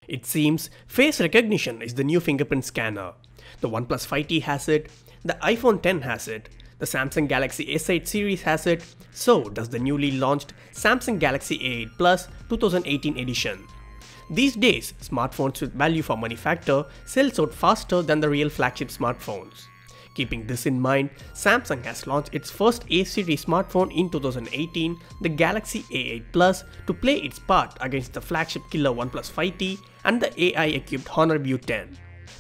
It seems face recognition is the new fingerprint scanner. The OnePlus 5T has it, the iPhone X has it, the Samsung Galaxy S8 series has it, so does the newly launched Samsung Galaxy A8 Plus 2018 edition. These days, smartphones with value for money factor sells out faster than the real flagship smartphones. Keeping this in mind, Samsung has launched its first A-series smartphone in 2018, the Galaxy A8 Plus, to play its part against the flagship killer OnePlus 5T and the AI-equipped Honor View 10.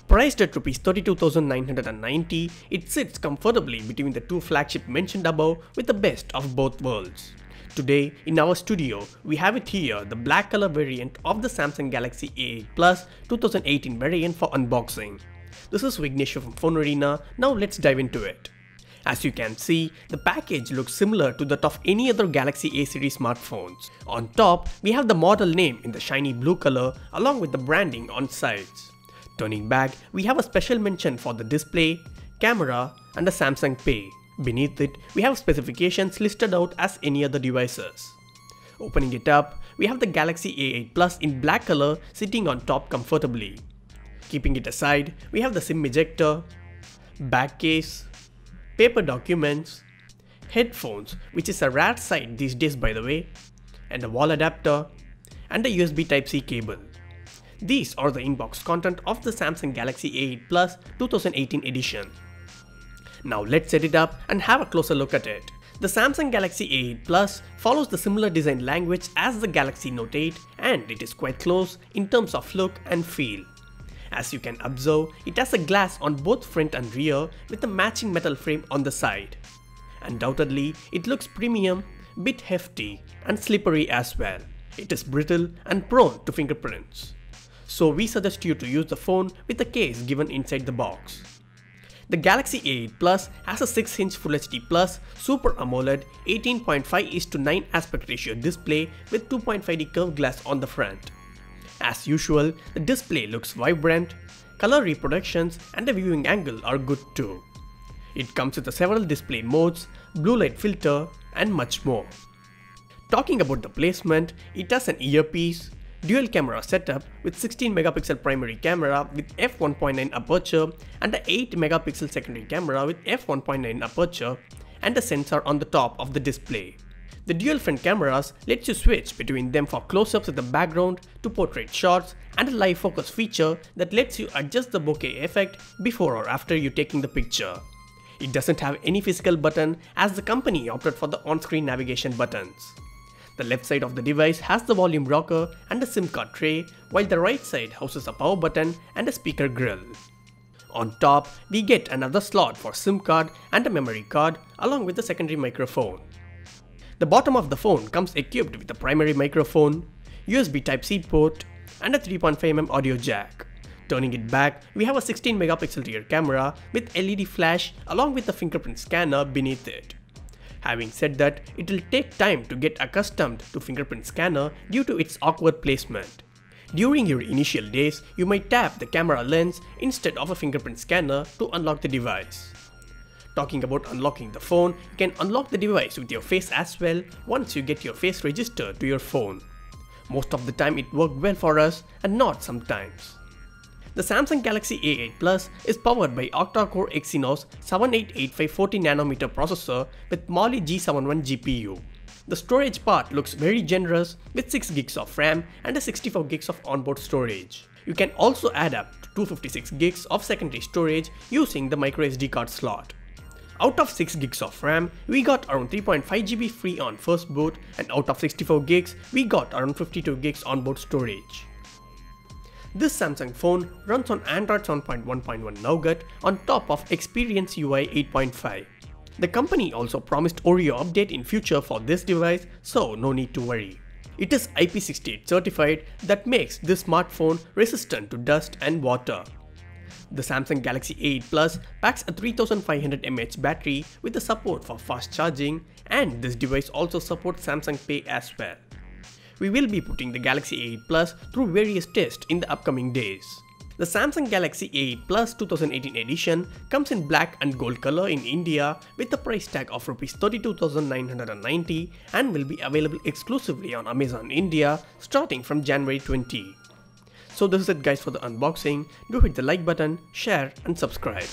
Priced at Rs 32,990, it sits comfortably between the two flagships mentioned above with the best of both worlds. Today, in our studio, we have it here, the black color variant of the Samsung Galaxy A8 Plus 2018 variant for unboxing. This is Vignesh from FoneArena. Now let's dive into it. As you can see, the package looks similar to that of any other Galaxy A series smartphones. On top, we have the model name in the shiny blue color along with the branding on sides. Turning back, we have a special mention for the display, camera, and the Samsung Pay. Beneath it, we have specifications listed out as any other devices. Opening it up, we have the Galaxy A8 Plus in black color sitting on top comfortably. Keeping it aside, we have the SIM ejector, back case, paper documents, headphones, which is a rare sight these days by the way, and a wall adapter, and a USB Type-C cable. These are the inbox content of the Samsung Galaxy A8 Plus 2018 edition. Now let's set it up and have a closer look at it. The Samsung Galaxy A8 Plus follows the similar design language as the Galaxy Note 8, and it is quite close in terms of look and feel. As you can observe, it has a glass on both front and rear with a matching metal frame on the side. Undoubtedly, it looks premium, bit hefty, and slippery as well. It is brittle and prone to fingerprints. So we suggest you to use the phone with the case given inside the box. The Galaxy A8 Plus has a 6-inch Full HD Plus Super AMOLED 18.5:9 aspect ratio display with 2.5D curved glass on the front. As usual, the display looks vibrant, color reproductions and the viewing angle are good too. It comes with several display modes, blue light filter, and much more. Talking about the placement, it has an earpiece, dual camera setup with 16 megapixel primary camera with f1.9 aperture and a 8 megapixel secondary camera with f1.9 aperture, and a sensor on the top of the display. The dual front cameras lets you switch between them for close-ups of the background to portrait shots, and a live focus feature that lets you adjust the bokeh effect before or after you taking the picture. It doesn't have any physical button as the company opted for the on-screen navigation buttons. The left side of the device has the volume rocker and a SIM card tray, while the right side houses a power button and a speaker grill. On top, we get another slot for SIM card and a memory card along with the secondary microphone. The bottom of the phone comes equipped with a primary microphone, USB Type-C port, and a 3.5mm audio jack. Turning it back, we have a 16 megapixel rear camera with LED flash along with a fingerprint scanner beneath it. Having said that, it will take time to get accustomed to fingerprint scanner due to its awkward placement. During your initial days, you might tap the camera lens instead of a fingerprint scanner to unlock the device. Talking about unlocking the phone, you can unlock the device with your face as well once you get your face registered to your phone. Most of the time it worked well for us and not sometimes. The Samsung Galaxy A8 Plus is powered by octa-core Exynos 7885 40nm processor with Mali G71 GPU. The storage part looks very generous with 6GB of RAM and a 64GB of onboard storage. You can also add up to 256GB of secondary storage using the microSD card slot. Out of 6GB of RAM, we got around 3.5GB free on first boot, and out of 64GB, we got around 52GB onboard storage. This Samsung phone runs on Android 7.1.1 Nougat on top of Experience UI 8.5. The company also promised Oreo update in future for this device, so no need to worry. It is IP68 certified, that makes this smartphone resistant to dust and water. The Samsung Galaxy A8 Plus packs a 3500 mAh battery with the support for fast charging, and this device also supports Samsung Pay as well. We will be putting the Galaxy A8 Plus through various tests in the upcoming days. The Samsung Galaxy A8 Plus 2018 edition comes in black and gold color in India with a price tag of Rs 32,990 and will be available exclusively on Amazon India starting from January 20. So this is it guys for the unboxing. Do hit the like button, share and subscribe.